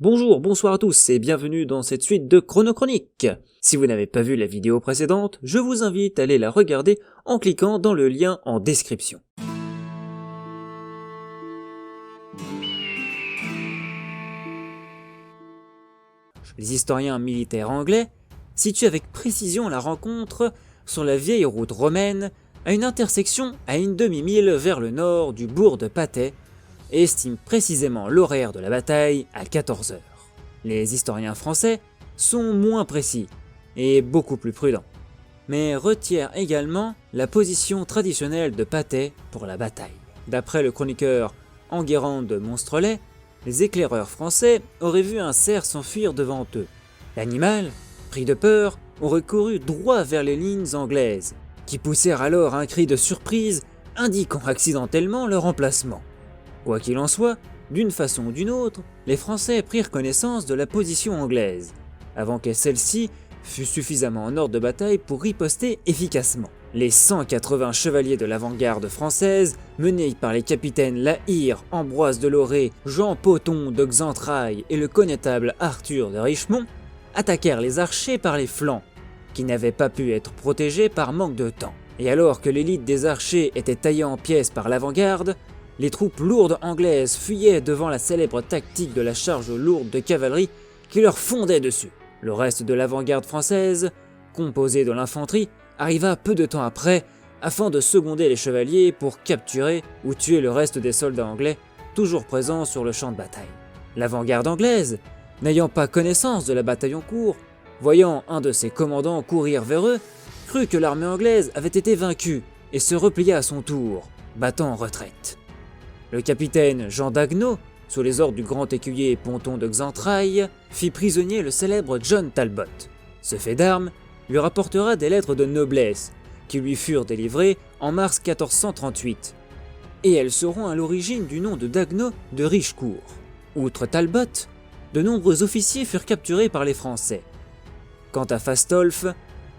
Bonjour, bonsoir à tous et bienvenue dans cette suite de Chronochronique. Si vous n'avez pas vu la vidéo précédente, je vous invite à aller la regarder en cliquant dans le lien en description. Les historiens militaires anglais situent avec précision la rencontre sur la vieille route romaine à une intersection à une demi-mille vers le nord du bourg de Patay et estiment précisément l'horaire de la bataille à 14 h. Les historiens français sont moins précis et beaucoup plus prudents, mais retiennent également la position traditionnelle de Patay pour la bataille. D'après le chroniqueur Enguerrand de Monstrelet, les éclaireurs français auraient vu un cerf s'enfuir devant eux. L'animal, pris de peur, aurait couru droit vers les lignes anglaises, qui poussèrent alors un cri de surprise indiquant accidentellement leur emplacement. Quoi qu'il en soit, d'une façon ou d'une autre, les Français prirent connaissance de la position anglaise, avant que celle-ci fût suffisamment en ordre de bataille pour riposter efficacement. Les 180 chevaliers de l'avant-garde française, menés par les capitaines La Hire, Ambroise de Loré, Jean Pothon de Xentrailles et le connétable Arthur de Richemont, attaquèrent les archers par les flancs, qui n'avaient pas pu être protégés par manque de temps. Et alors que l'élite des archers était taillée en pièces par l'avant-garde, les troupes lourdes anglaises fuyaient devant la célèbre tactique de la charge lourde de cavalerie qui leur fondait dessus. Le reste de l'avant-garde française, composé de l'infanterie, arriva peu de temps après afin de seconder les chevaliers pour capturer ou tuer le reste des soldats anglais toujours présents sur le champ de bataille. L'avant-garde anglaise, n'ayant pas connaissance de la bataille en cours, voyant un de ses commandants courir vers eux, crut que l'armée anglaise avait été vaincue et se replia à son tour, battant en retraite. Le capitaine Jean d'Agneau, sous les ordres du grand écuyer Ponton de Xentrailles, fit prisonnier le célèbre John Talbot. Ce fait d'armes lui rapportera des lettres de noblesse qui lui furent délivrées en mars 1438, et elles seront à l'origine du nom de d'Agneau de Richecourt. Outre Talbot, de nombreux officiers furent capturés par les Français. Quant à Fastolfe,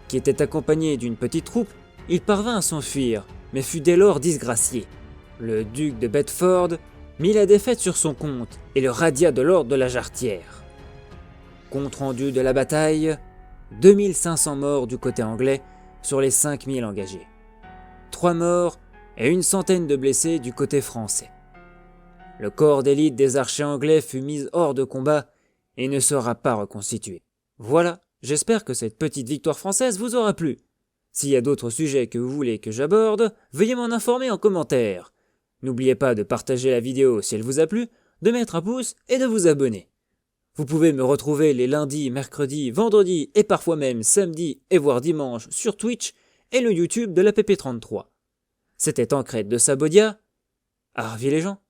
qui était accompagné d'une petite troupe, il parvint à s'enfuir, mais fut dès lors disgracié. Le duc de Bedford mit la défaite sur son compte et le radia de l'ordre de la Jarretière. Compte rendu de la bataille, 2500 morts du côté anglais sur les 5000 engagés. 3 morts et une centaine de blessés du côté français. Le corps d'élite des archers anglais fut mis hors de combat et ne sera pas reconstitué. Voilà, j'espère que cette petite victoire française vous aura plu. S'il y a d'autres sujets que vous voulez que j'aborde, veuillez m'en informer en commentaire. N'oubliez pas de partager la vidéo si elle vous a plu, de mettre un pouce et de vous abonner. Vous pouvez me retrouver les lundis, mercredis, vendredis et parfois même samedi et voire dimanche sur Twitch et le YouTube de la PP33. C'était Tancred de Sabodia. Arvi les gens.